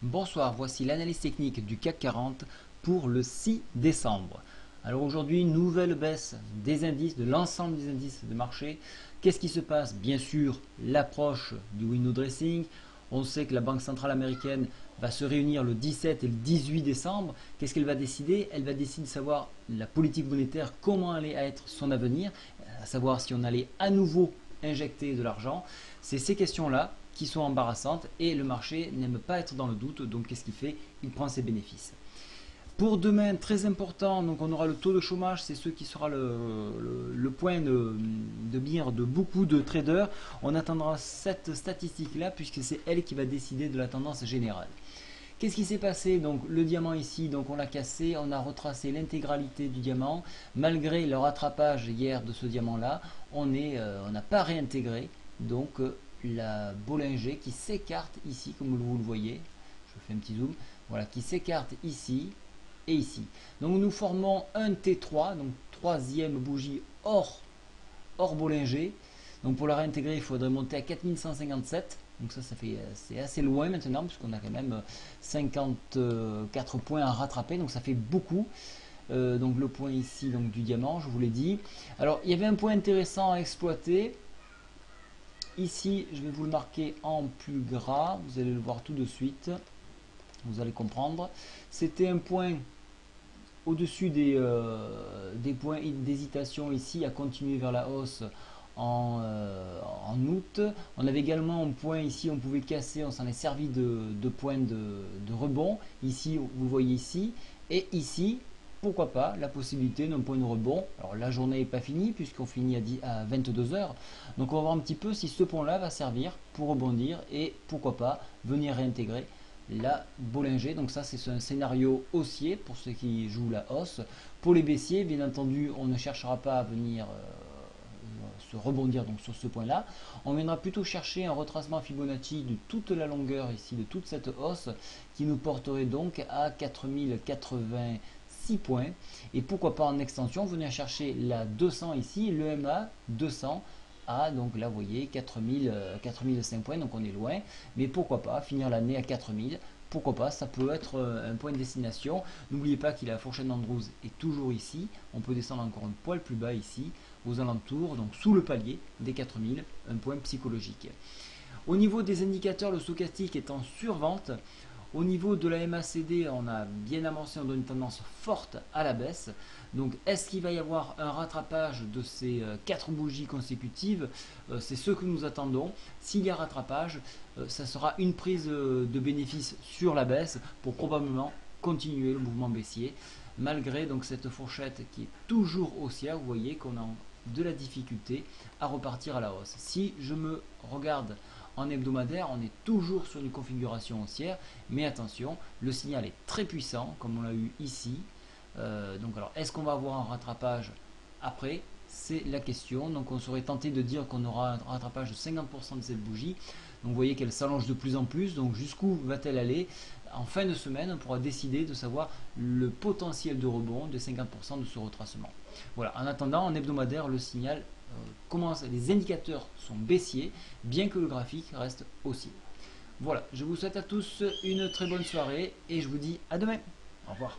Bonsoir, voici l'analyse technique du CAC 40 pour le 6 décembre. Alors aujourd'hui, nouvelle baisse des indices, de l'ensemble des indices de marché. Qu'est-ce qui se passe? Bien sûr, l'approche du window dressing. On sait que la Banque centrale américaine va se réunir le 17 et le 18 décembre. Qu'est-ce qu'elle va décider? Elle va décider de savoir la politique monétaire, comment allait être son avenir, à savoir si on allait à nouveau injecter de l'argent. C'est ces questions-là qui sont embarrassantes et le marché n'aime pas être dans le doute, donc qu'est-ce qu'il fait? Il prend ses bénéfices. Pour demain, très important, donc on aura le taux de chômage, c'est ce qui sera le point de mire de beaucoup de traders. On attendra cette statistique-là puisque c'est elle qui va décider de la tendance générale. Qu'est-ce qui s'est passé? Donc le diamant ici, donc on l'a cassé, on a retracé l'intégralité du diamant. Malgré le rattrapage hier de ce diamant-là, on n'a pas réintégré. Donc la Bollinger qui s'écarte ici, comme vous le voyez. Je fais un petit zoom. Voilà, qui s'écarte ici et ici. Donc nous formons un T3, donc troisième bougie hors Bollinger. Donc pour la réintégrer, il faudrait monter à 4157. Donc ça fait c'est assez loin maintenant puisqu'on a quand même 54 points à rattraper. Donc ça fait beaucoup. Donc le point ici donc du diamant, je vous l'ai dit. Alors il y avait un point intéressant à exploiter. Ici, je vais vous le marquer en plus gras. Vous allez le voir tout de suite. Vous allez comprendre. C'était un point au-dessus des points d'hésitation ici à continuer vers la hausse en août. On avait également un point ici, on pouvait casser, on s'en est servi de point de rebond. Ici, vous voyez ici. Et ici, pourquoi pas la possibilité d'un point de rebond. Alors la journée n'est pas finie puisqu'on finit à 22 heures. Donc on va voir un petit peu si ce point là va servir pour rebondir et pourquoi pas venir réintégrer la Bollinger. Donc ça c'est un scénario haussier pour ceux qui jouent la hausse. Pour les baissiers, bien entendu, on ne cherchera pas à venir se rebondir donc sur ce point là. On viendra plutôt chercher un retracement Fibonacci de toute la longueur ici, de toute cette hausse qui nous porterait donc à 4086 points. Et pourquoi pas en extension venir chercher la 200 ici, le MA 200 à, donc là vous voyez 4005 points, donc on est loin, mais pourquoi pas finir l'année à 4000, pourquoi pas, ça peut être un point de destination. N'oubliez pas que la fourchette d'Andrews est toujours ici, on peut descendre encore un poil plus bas ici, aux alentours, donc sous le palier des 4000, un point psychologique. Au niveau des indicateurs, le stochastique est en survente. Au niveau de la MACD, on a bien avancé, on donne une tendance forte à la baisse. Donc est-ce qu'il va y avoir un rattrapage de ces 4 bougies consécutives? C'est ce que nous attendons. S'il y a rattrapage, ça sera une prise de bénéfice sur la baisse pour probablement continuer le mouvement baissier. Malgré donc cette fourchette qui est toujours haussière, vous voyez qu'on a de la difficulté à repartir à la hausse. Si je me regarde en hebdomadaire, on est toujours sur une configuration haussière, mais attention, le signal est très puissant, comme on l'a eu ici. Donc alors, est-ce qu'on va avoir un rattrapage après? C'est la question. Donc on serait tenté de dire qu'on aura un rattrapage de 50% de cette bougie. Donc vous voyez qu'elle s'allonge de plus en plus. Donc jusqu'où va-t-elle aller? En fin de semaine, on pourra décider de savoir le potentiel de rebond de 50% de ce retracement. Voilà, en attendant, en hebdomadaire, le signal commence, les indicateurs sont baissiers, bien que le graphique reste haussier. Voilà, je vous souhaite à tous une très bonne soirée et je vous dis à demain. Au revoir.